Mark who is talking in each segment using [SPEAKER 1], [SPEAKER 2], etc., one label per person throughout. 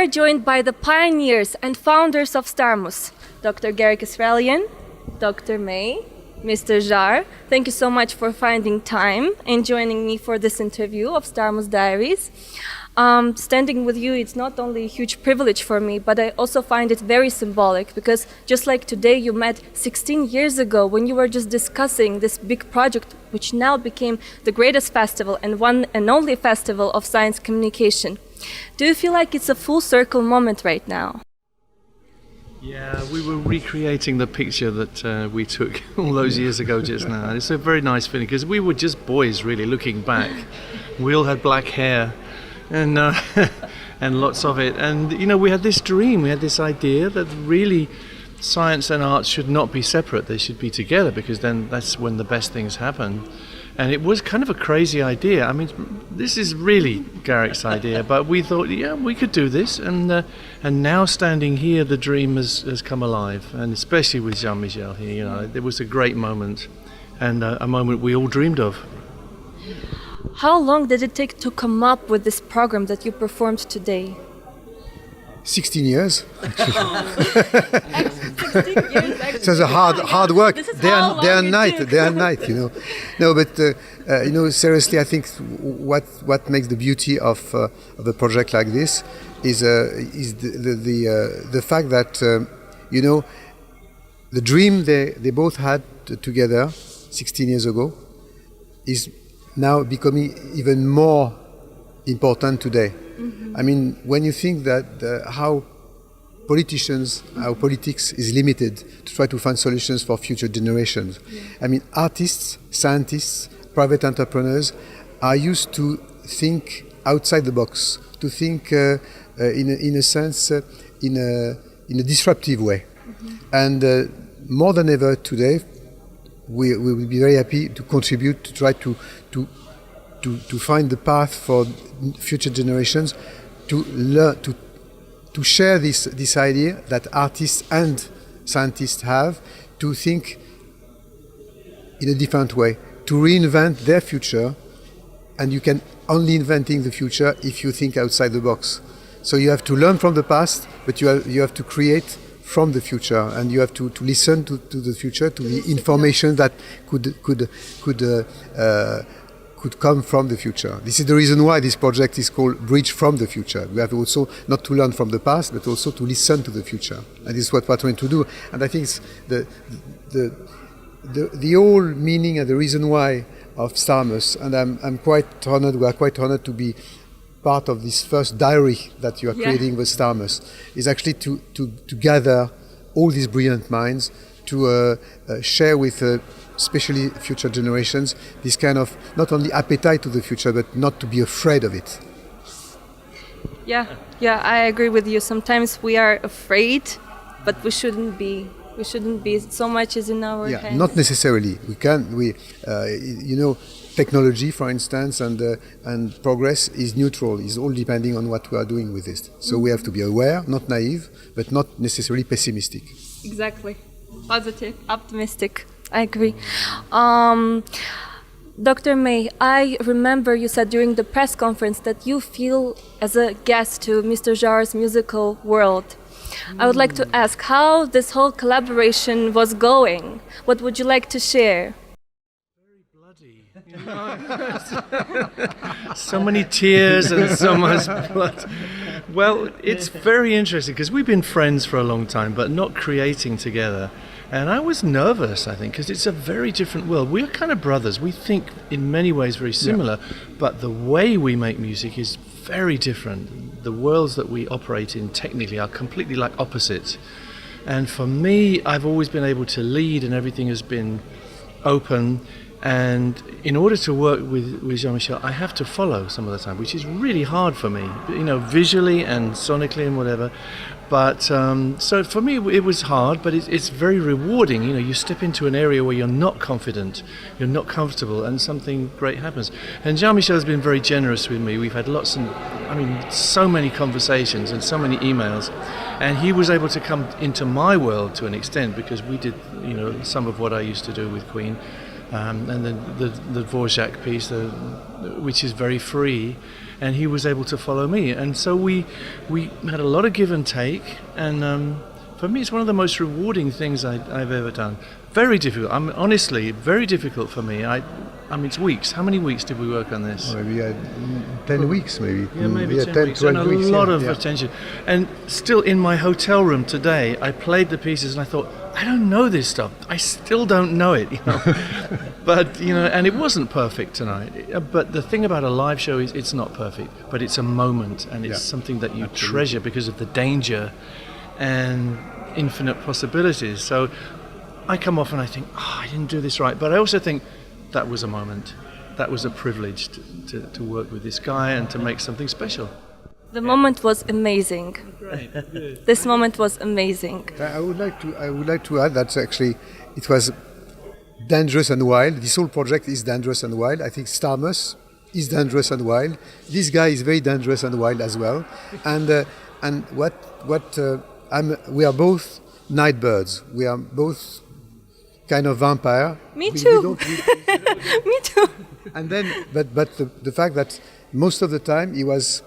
[SPEAKER 1] are joined by the pioneers and founders of Starmus, Dr. Garrick Israelian, Dr. May, Mr. Jarre. Thank you so much for finding time and joining me for this interview of Starmus Diaries. Standing with you, it's not only a huge privilege for me, but I also find it very symbolic because just like today, you met 16 years ago when you were just discussing this big project, which now became the greatest festival and one and only festival of science communication. Do you feel like it's a full circle moment right now?
[SPEAKER 2] Yeah, we were recreating the picture that we took all those years ago just now. And it's a very nice feeling because we were just boys really looking back. We all had black hair and and lots of it. And you know, we had this dream, we had this idea that really science and art should not be separate. They should be together because then that's when the best things happen. And it was kind of a crazy idea. I mean, this is really Garrick's idea, but we thought, yeah, we could do this. And now standing here, the dream has come alive, and especially with Jean-Michel here, you know, it was a great moment, and a moment we all dreamed of.
[SPEAKER 1] How long did it take to come up with this program that you performed today?
[SPEAKER 3] 16 years.
[SPEAKER 1] 16 years, actually.
[SPEAKER 3] So it's a hard work. Day and night, you know. No, but you know, seriously, I think what makes the beauty of a project like this is the fact that you know, the dream they both had together 16 years ago is now becoming even more important today. Mm-hmm. I mean, when you think that how politics is limited to try to find solutions for future generations. Yeah. I mean, artists, scientists, private entrepreneurs are used to think outside the box, to think in a sense in a disruptive way. Mm-hmm. And more than ever today, we will be very happy to contribute to try to find the path for future generations to learn to share this idea that artists and scientists have to think in a different way, to reinvent their future. And you can only inventing the future if you think outside the box. So you have to learn from the past, but you have to create from the future, and you have to listen to the future, to the information that could come from the future. This is the reason why this project is called Bridge from the Future. We have also not to learn from the past, but also to listen to the future. And this is what we're trying to do. And I think it's the whole meaning and the reason why of Starmus, and I'm quite honored, we are quite honored to be part of this first diary that you are creating with Starmus, is actually to gather all these brilliant minds, to share with especially future generations this kind of not only appetite to the future, but not to be afraid of it.
[SPEAKER 1] Yeah, I agree with you. Sometimes we are afraid, but we shouldn't be. We shouldn't be. So much is in our hands.
[SPEAKER 3] Not necessarily. You know, technology, for instance, and progress is neutral. Is all depending on what we are doing with it. So we have to be aware, not naive, but not necessarily pessimistic.
[SPEAKER 1] Exactly. Positive, optimistic. I agree. Dr. May, I remember you said during the press conference that you feel as a guest to Mr. Jarre's musical world. I would like to ask how this whole collaboration was going. What would you like to share?
[SPEAKER 2] Very bloody. You know? So many tears and so much blood. Well, it's very interesting because we've been friends for a long time, but not creating together. And I was nervous, I think, because it's a very different world. We're kind of brothers. We think in many ways very similar, but the way we make music is very different. The worlds that we operate in technically are completely like opposites. And for me, I've always been able to lead and everything has been open. And in order to work with Jean-Michel, I have to follow some of the time, which is really hard for me, you know, visually and sonically and whatever. But so for me, it was hard, but it's very rewarding. You know, you step into an area where you're not confident, you're not comfortable, and something great happens. And Jean-Michel has been very generous with me. We've had so many conversations and so many emails. And he was able to come into my world to an extent because we did, you know, some of what I used to do with Queen. And then the Dvorak piece, which is very free. and he was able to follow me. And so we had a lot of give and take, and for me, it's one of the most rewarding things I've ever done. Very difficult. Honestly, very difficult for me. I mean, it's weeks. How many weeks did we work on this?
[SPEAKER 3] Maybe 10 weeks, maybe.
[SPEAKER 2] Yeah, maybe 10 weeks.
[SPEAKER 3] 12
[SPEAKER 2] and a
[SPEAKER 3] weeks,
[SPEAKER 2] lot of attention. And still in my hotel room today, I played the pieces and I thought, I don't know this stuff. I still don't know it, But, and it wasn't perfect tonight. But the thing about a live show is it's not perfect, but it's a moment, and it's something that you treasure because of the danger and infinite possibilities. So I come off and I think, I didn't do this right. But I also think that was a moment. That was a privilege to work with this guy and to make something special.
[SPEAKER 1] The moment was amazing.
[SPEAKER 2] Great. Good.
[SPEAKER 1] This moment was amazing.
[SPEAKER 3] I would like to add that actually it was dangerous and wild. This whole project is dangerous and wild. I think Starmus is dangerous and wild. This guy is very dangerous and wild as well. And we are both night birds. We are both kind of vampire.
[SPEAKER 1] Me too. Me too.
[SPEAKER 3] And then, but the fact that most of the time he was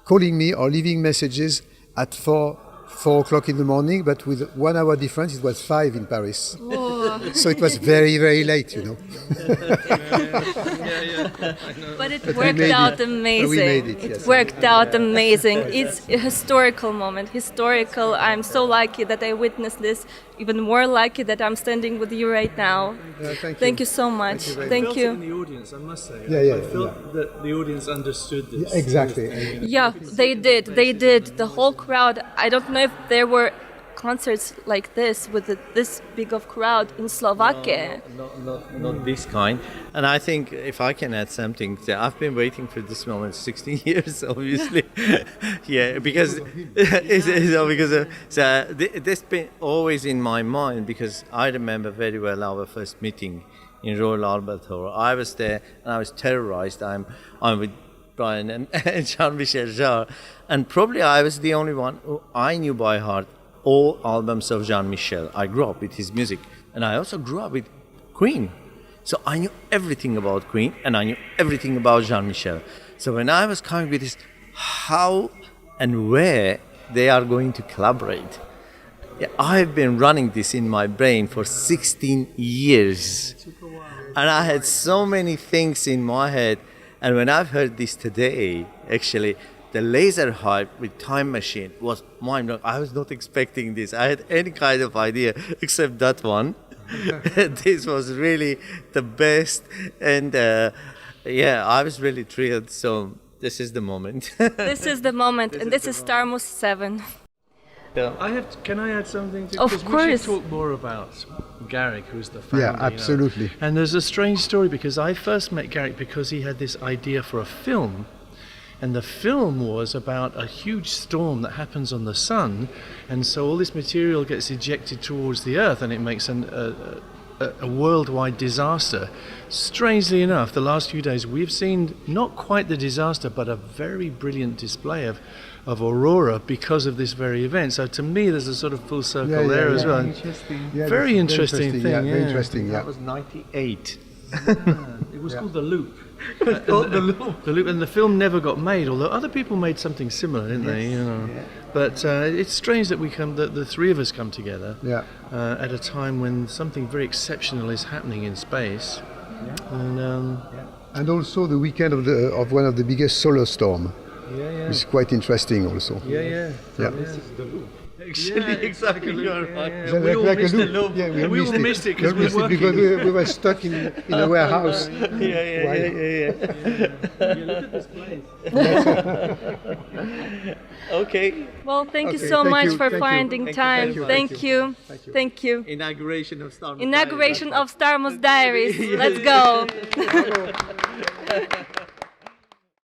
[SPEAKER 3] calling me or leaving messages at 4 o'clock in the morning, but with 1 hour difference, it was 5 in Paris.
[SPEAKER 1] Oh.
[SPEAKER 3] So it was very, very late,
[SPEAKER 1] But it worked out amazing.
[SPEAKER 3] We made it, yes.
[SPEAKER 1] It worked out amazing. It's a historical moment. Historical. I'm so lucky that I witnessed this. Even more lucky that I'm standing with you right now. Thank you so much. Thank
[SPEAKER 2] I felt
[SPEAKER 1] you.
[SPEAKER 2] it in the audience, I must say.
[SPEAKER 3] I
[SPEAKER 2] felt that the audience understood this.
[SPEAKER 3] Yeah, exactly.
[SPEAKER 1] Yeah, they did. They did. The whole crowd. I don't know if there were concerts like this with this big of crowd in Slovakia.
[SPEAKER 4] Not this kind. And I think if I can add something, I've been waiting for this moment 16 years, obviously. Yeah, because this been always in my mind, because I remember very well our first meeting in Royal Albert Hall. I was there and I was terrorized. I'm with Brian and Jean-Michel Jarre, and probably I was the only one who I knew by heart all albums of Jean-Michel. I grew up with his music, and I also grew up with Queen. So I knew everything about Queen, and I knew everything about Jean-Michel. So when I was coming with this, how and where they are going to collaborate, I've been running this in my brain for 16 years. And I had so many things in my head. And when I've heard this today, actually, the laser hype with Time Machine was mind-blowing. I was not expecting this. I had any kind of idea except that one. This was really the best. And I was really thrilled. So this is the moment.
[SPEAKER 1] This is the moment, and this is Starmus 7.
[SPEAKER 2] Can I add something?
[SPEAKER 1] Of
[SPEAKER 2] Because
[SPEAKER 1] course.
[SPEAKER 2] we should talk more about Garrick, who's the founder.
[SPEAKER 3] Yeah, absolutely.
[SPEAKER 2] And there's a strange story, because I first met Garrick because he had this idea for a film. And the film was about a huge storm that happens on the sun, and so all this material gets ejected towards the earth, and it makes a worldwide disaster. Strangely enough, the last few days we've seen not quite the disaster, but a very brilliant display of aurora because of this very event. So to me, there's a sort of full circle there as well. Very interesting thing.
[SPEAKER 3] Very interesting.
[SPEAKER 4] That was 98.
[SPEAKER 2] It was called The Loop. The Loop, and the film never got made, although other people made something similar, didn't they? But it's strange that the three of us come together at a time when something very exceptional is happening in space.
[SPEAKER 3] And also the weekend of one of the biggest solar storm. Which is quite interesting also.
[SPEAKER 2] Yeah.
[SPEAKER 4] Actually, exactly. You're right.
[SPEAKER 2] We all
[SPEAKER 3] Like a
[SPEAKER 2] missed the
[SPEAKER 3] loop.
[SPEAKER 2] loop.
[SPEAKER 3] Yeah,
[SPEAKER 2] We all missed it because
[SPEAKER 3] We
[SPEAKER 2] we
[SPEAKER 3] missed
[SPEAKER 2] were
[SPEAKER 3] it because
[SPEAKER 2] working.
[SPEAKER 3] we were stuck in a warehouse.
[SPEAKER 4] Yeah.
[SPEAKER 2] Look at this place.
[SPEAKER 4] Okay.
[SPEAKER 1] Well, thank you
[SPEAKER 3] Okay,
[SPEAKER 1] so
[SPEAKER 3] thank
[SPEAKER 1] much
[SPEAKER 3] you,
[SPEAKER 1] for
[SPEAKER 3] thank you.
[SPEAKER 1] finding time.
[SPEAKER 3] Thank you.
[SPEAKER 1] Thank you.
[SPEAKER 4] Inauguration of Starmus.
[SPEAKER 1] Inauguration of Starmus Diaries. Let's go.